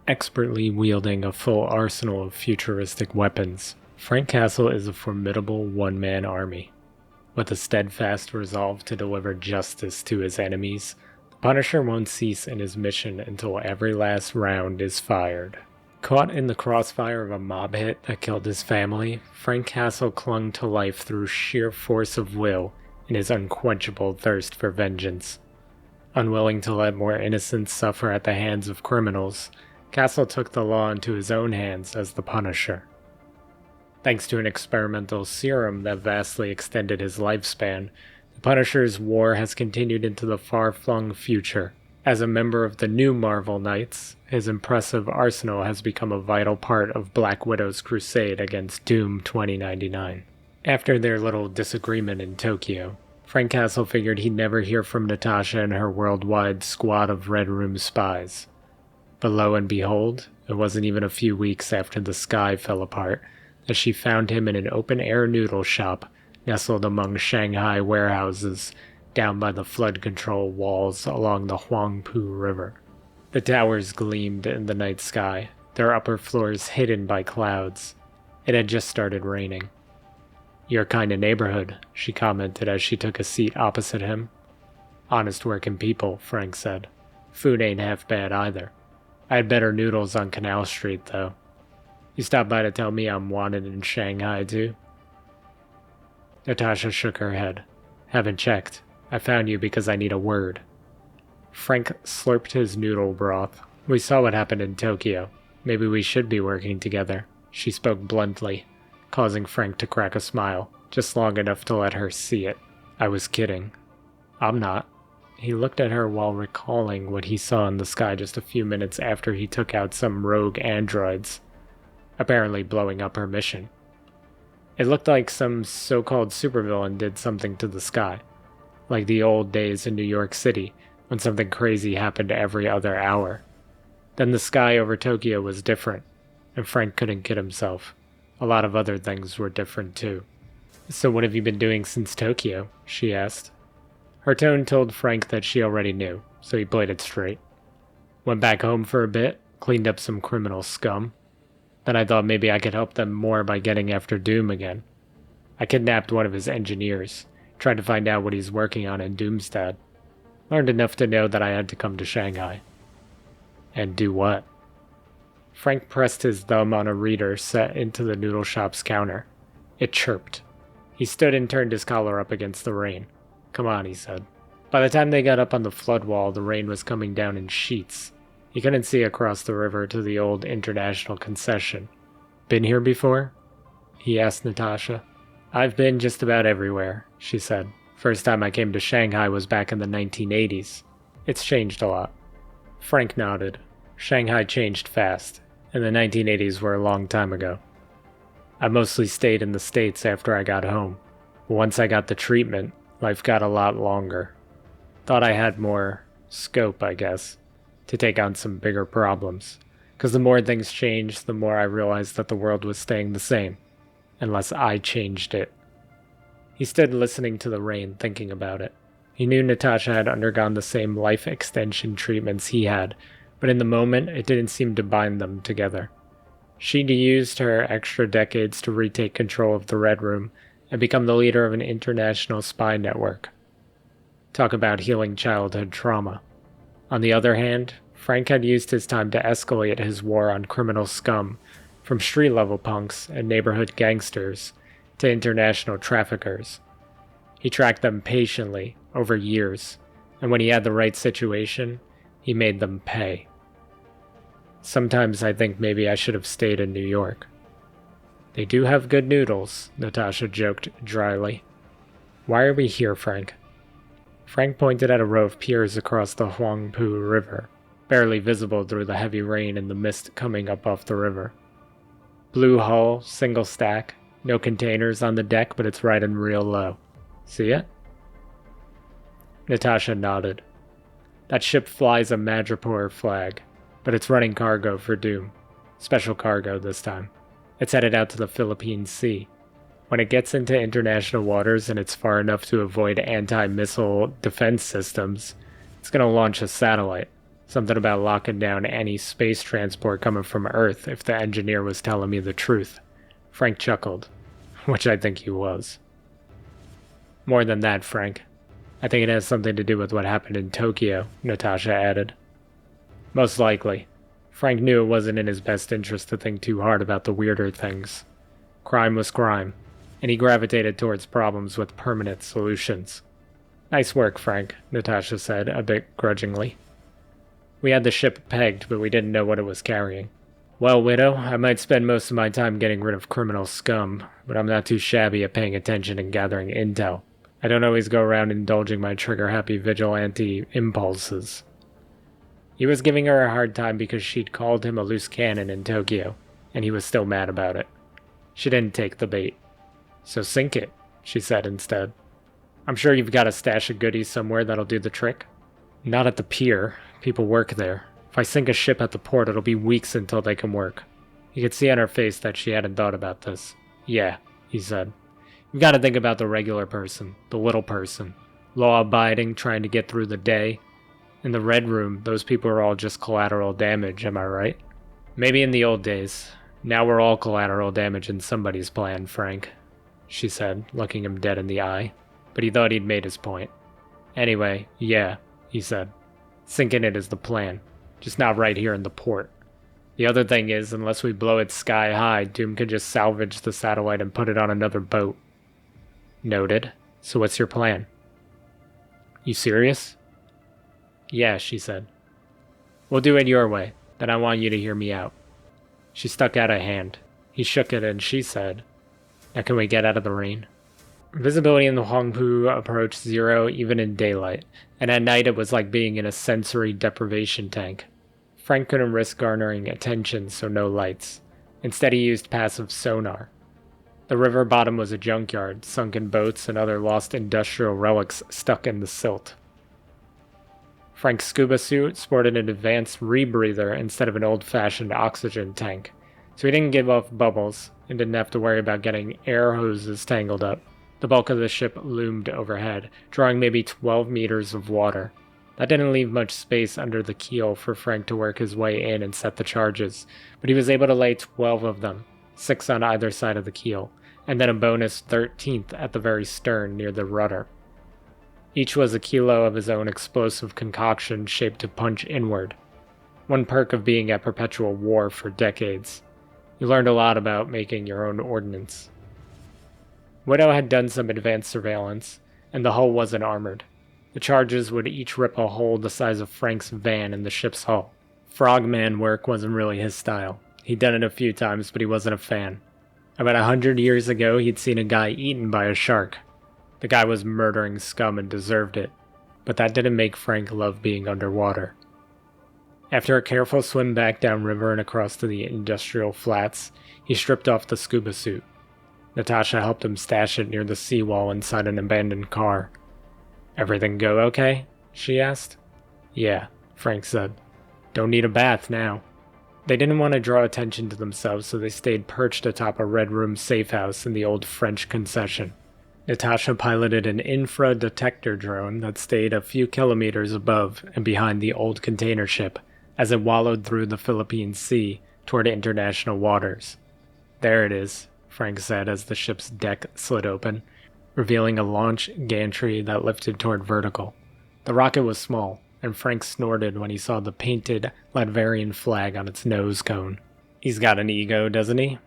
Expertly wielding a full arsenal of futuristic weapons, Frank Castle is a formidable one-man army. With a steadfast resolve to deliver justice to his enemies, the Punisher won't cease in his mission until every last round is fired. Caught in the crossfire of a mob hit that killed his family, Frank Castle clung to life through sheer force of will and his unquenchable thirst for vengeance. Unwilling to let more innocents suffer at the hands of criminals, Castle took the law into his own hands as the Punisher. Thanks to an experimental serum that vastly extended his lifespan, the Punisher's war has continued into the far-flung future. As a member of the new Marvel Knights, his impressive arsenal has become a vital part of Black Widow's crusade against Doom 2099. After their little disagreement in Tokyo, Frank Castle figured he'd never hear from Natasha and her worldwide squad of Red Room spies. But lo and behold, it wasn't even a few weeks after the sky fell apart that she found him in an open-air noodle shop nestled among Shanghai warehouses down by the flood control walls along the Huangpu River. The towers gleamed in the night sky, their upper floors hidden by clouds. It had just started raining. "Your kind of neighborhood," she commented as she took a seat opposite him. "Honest working people," Frank said. "Food ain't half bad either. I had better noodles on Canal Street, though. You stopped by to tell me I'm wanted in Shanghai, too?" Natasha shook her head. "Haven't checked. I found you because I need a word." Frank slurped his noodle broth. "We saw what happened in Tokyo. Maybe we should be working together." She spoke bluntly, causing Frank to crack a smile, just long enough to let her see it. "I was kidding." "I'm not." He looked at her while recalling what he saw in the sky just a few minutes after he took out some rogue androids, apparently blowing up her mission. It looked like some so-called supervillain did something to the sky, like the old days in New York City when something crazy happened every other hour. Then the sky over Tokyo was different, and Frank couldn't kid himself. A lot of other things were different too. "So what have you been doing since Tokyo?" she asked. Her tone told Frank that she already knew, so he played it straight. "Went back home for a bit, cleaned up some criminal scum. Then I thought maybe I could help them more by getting after Doom again. I kidnapped one of his engineers, tried to find out what he's working on in Doomstad. Learned enough to know that I had to come to Shanghai." "And do what?" Frank pressed his thumb on a reader set into the noodle shop's counter. It chirped. He stood and turned his collar up against the rain. "Come on," he said. By the time they got up on the flood wall, the rain was coming down in sheets. He couldn't see across the river to the old International concession. "Been here before?" he asked Natasha. "I've been just about everywhere," she said. "First time I came to Shanghai was back in the 1980s. It's changed a lot." Frank nodded. Shanghai changed fast, and the 1980s were a long time ago. "I mostly stayed in the States after I got home. But once I got the treatment, life got a lot longer. Thought I had more scope, I guess, to take on some bigger problems. Because the more things changed, the more I realized that the world was staying the same, unless I changed it." He stood listening to the rain, thinking about it. He knew Natasha had undergone the same life extension treatments he had, but in the moment it didn't seem to bind them together. She'd used her extra decades to retake control of the Red Room and become the leader of an international spy network. Talk about healing childhood trauma. On the other hand, Frank had used his time to escalate his war on criminal scum, from street-level punks and neighborhood gangsters to international traffickers. He tracked them patiently over years, and when he had the right situation, he made them pay. "Sometimes I think maybe I should have stayed in New York." "They do have good noodles," Natasha joked dryly. "Why are we here, Frank?" Frank pointed at a row of piers across the Huangpu River, barely visible through the heavy rain and the mist coming up off the river. "Blue hull, single stack, no containers on the deck, but it's riding real low. See it?" Natasha nodded. "That ship flies a Madripoor flag, but it's running cargo for Doom. Special cargo this time. It's headed out to the Philippine Sea. When it gets into international waters and it's far enough to avoid anti-missile defense systems, it's going to launch a satellite. Something about locking down any space transport coming from Earth if the engineer was telling me the truth. Frank chuckled, which I think he was. More than that, Frank. I think it has something to do with what happened in Tokyo, Natasha added. Most likely. Frank knew it wasn't in his best interest to think too hard about the weirder things. Crime was crime, and he gravitated towards problems with permanent solutions. Nice work, Frank, Natasha said, a bit grudgingly. We had the ship pegged, but we didn't know what it was carrying. Well, Widow, I might spend most of my time getting rid of criminal scum, but I'm not too shabby at paying attention and gathering intel. I don't always go around indulging my trigger-happy vigilante impulses. He was giving her a hard time because she'd called him a loose cannon in Tokyo, and he was still mad about it. She didn't take the bait. So sink it, she said instead. I'm sure you've got a stash of goodies somewhere that'll do the trick. Not at the pier. People work there. If I sink a ship at the port, it'll be weeks until they can work. You could see on her face that she hadn't thought about this. Yeah, he said. You've got to think about the regular person, the little person. Law-abiding, trying to get through the day. In the Red Room, those people are all just collateral damage, am I right? Maybe in the old days. Now we're all collateral damage in somebody's plan, Frank, she said, looking him dead in the eye. But he thought he'd made his point. Anyway, yeah, he said. Sinking it is the plan. Just not right here in the port. The other thing is, unless we blow it sky high, Doom could just salvage the satellite and put it on another boat. Noted. So what's your plan? You serious? Yeah, she said. We'll do it your way. Then I want you to hear me out. She stuck out a hand. He shook it and she said, Now can we get out of the rain? Visibility in the Huangpu approached zero even in daylight, and at night it was like being in a sensory deprivation tank. Frank couldn't risk garnering attention, so no lights. Instead he used passive sonar. The river bottom was a junkyard, sunken boats and other lost industrial relics stuck in the silt. Frank's scuba suit sported an advanced rebreather instead of an old-fashioned oxygen tank, so he didn't give off bubbles and didn't have to worry about getting air hoses tangled up. The bulk of the ship loomed overhead, drawing maybe 12 meters of water. That didn't leave much space under the keel for Frank to work his way in and set the charges, but he was able to lay 12 of them, 6 on either side of the keel, and then a bonus 13th at the very stern near the rudder. Each was a kilo of his own explosive concoction shaped to punch inward. One perk of being at perpetual war for decades. You learned a lot about making your own ordnance. Widow had done some advanced surveillance, and the hull wasn't armored. The charges would each rip a hole the size of Frank's van in the ship's hull. Frogman work wasn't really his style. He'd done it a few times, but he wasn't a fan. About 100 years ago, he'd seen a guy eaten by a shark. The guy was murdering scum and deserved it, but that didn't make Frank love being underwater. After a careful swim back downriver and across to the industrial flats, he stripped off the scuba suit. Natasha helped him stash it near the seawall inside an abandoned car. Everything go okay? She asked. Yeah, Frank said. Don't need a bath now. They didn't want to draw attention to themselves, so they stayed perched atop a Red Room safe house in the old French concession. Natasha piloted an infra detector drone that stayed a few kilometers above and behind the old container ship as it wallowed through the Philippine Sea toward international waters. There it is, Frank said as the ship's deck slid open, revealing a launch gantry that lifted toward vertical. The rocket was small, and Frank snorted when he saw the painted Latverian flag on its nose cone. He's got an ego, doesn't he?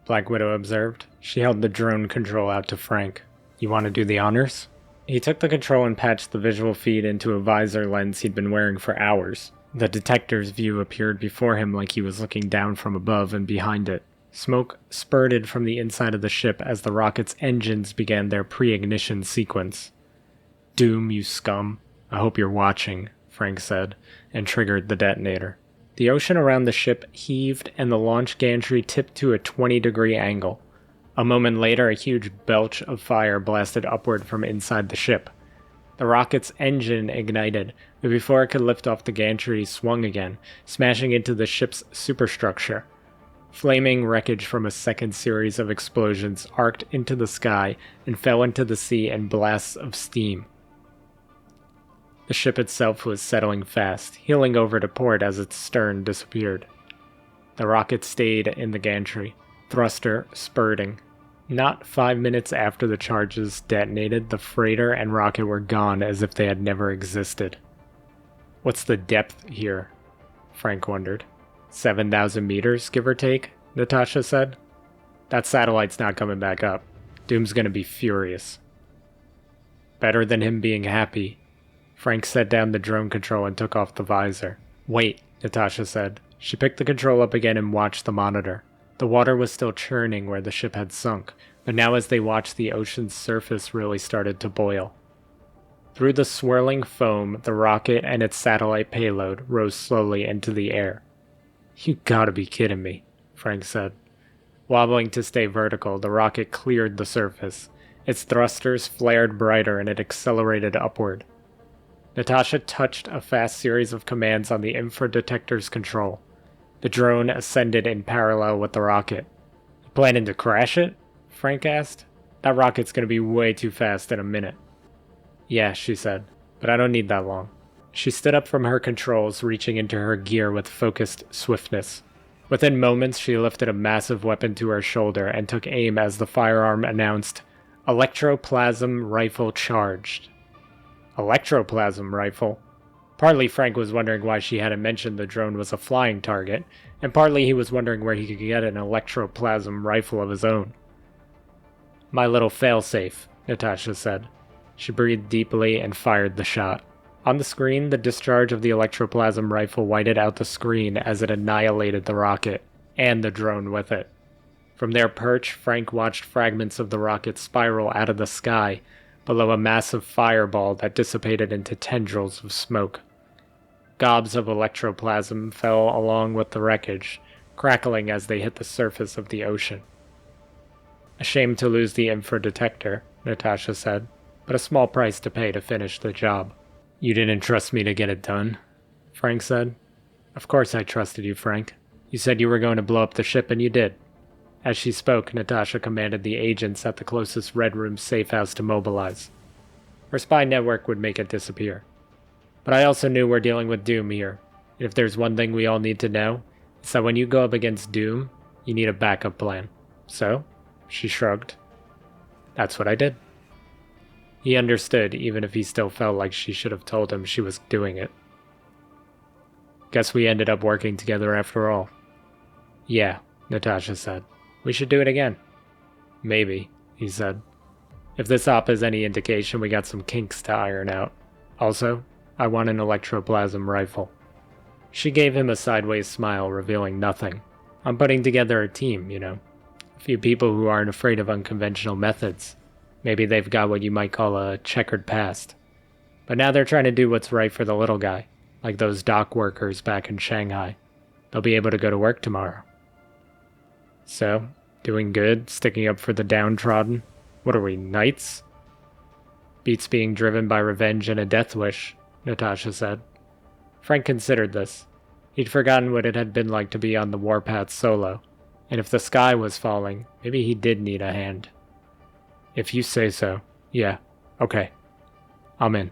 Black Widow observed. She held the drone control out to Frank. You want to do the honors? He took the control and patched the visual feed into a visor lens he'd been wearing for hours. The detector's view appeared before him like he was looking down from above and behind it. Smoke spurted from the inside of the ship as the rocket's engines began their pre-ignition sequence. Doom, you scum. I hope you're watching, Frank said, and triggered the detonator. The ocean around the ship heaved and the launch gantry tipped to a 20-degree angle. A moment later, a huge belch of fire blasted upward from inside the ship. The rocket's engine ignited, but before it could lift off, the gantry swung again, smashing into the ship's superstructure. Flaming wreckage from a second series of explosions arced into the sky and fell into the sea in blasts of steam. The ship itself was settling fast, heeling over to port as its stern disappeared. The rocket stayed in the gantry, thruster spurting. Not 5 minutes after the charges detonated, the freighter and rocket were gone as if they had never existed. What's the depth here? Frank wondered. 7,000 meters, give or take, Natasha said. That satellite's not coming back up. Doom's gonna be furious. Better than him being happy. Frank set down the drone control and took off the visor. Wait, Natasha said. She picked the control up again and watched the monitor. The water was still churning where the ship had sunk, but now as they watched, the ocean's surface really started to boil. Through the swirling foam, the rocket and its satellite payload rose slowly into the air. You gotta be kidding me, Frank said. Wobbling to stay vertical, the rocket cleared the surface. Its thrusters flared brighter and it accelerated upward. Natasha touched a fast series of commands on the infradetector's control. The drone ascended in parallel with the rocket. You planning to crash it? Frank asked. That rocket's gonna be way too fast in a minute. Yeah, she said, but I don't need that long. She stood up from her controls, reaching into her gear with focused swiftness. Within moments, she lifted a massive weapon to her shoulder and took aim as the firearm announced, "Electroplasm rifle charged." Electroplasm rifle? Partly Frank was wondering why she hadn't mentioned the drone was a flying target, and partly he was wondering where he could get an electroplasm rifle of his own. My little failsafe, Natasha said. She breathed deeply and fired the shot. On the screen, the discharge of the electroplasm rifle whited out the screen as it annihilated the rocket, and the drone with it. From their perch, Frank watched fragments of the rocket spiral out of the sky, below a massive fireball that dissipated into tendrils of smoke. Gobs of electroplasm fell along with the wreckage, crackling as they hit the surface of the ocean. Ashamed to lose the infradetector, Natasha said, but a small price to pay to finish the job. You didn't trust me to get it done, Frank said. Of course I trusted you, Frank. You said you were going to blow up the ship, and you did. As she spoke, Natasha commanded the agents at the closest Red Room safe house to mobilize. Her spy network would make it disappear. But I also knew we're dealing with Doom here, and if there's one thing we all need to know, it's that when you go up against Doom, you need a backup plan. So, she shrugged. That's what I did. He understood, even if he still felt like she should have told him she was doing it. Guess we ended up working together after all. Yeah, Natasha said. We should do it again. Maybe, he said. If this op is any indication, we got some kinks to iron out. Also, I want an electroplasm rifle. She gave him a sideways smile, revealing nothing. I'm putting together a team, you know. A few people who aren't afraid of unconventional methods. Maybe they've got what you might call a checkered past. But now they're trying to do what's right for the little guy, like those dock workers back in Shanghai. They'll be able to go to work tomorrow. So, doing good, sticking up for the downtrodden? What are we, knights? Beats being driven by revenge and a death wish, Natasha said. Frank considered this. He'd forgotten what it had been like to be on the warpath solo, and if the sky was falling, maybe he did need a hand. If you say so, yeah, okay. I'm in.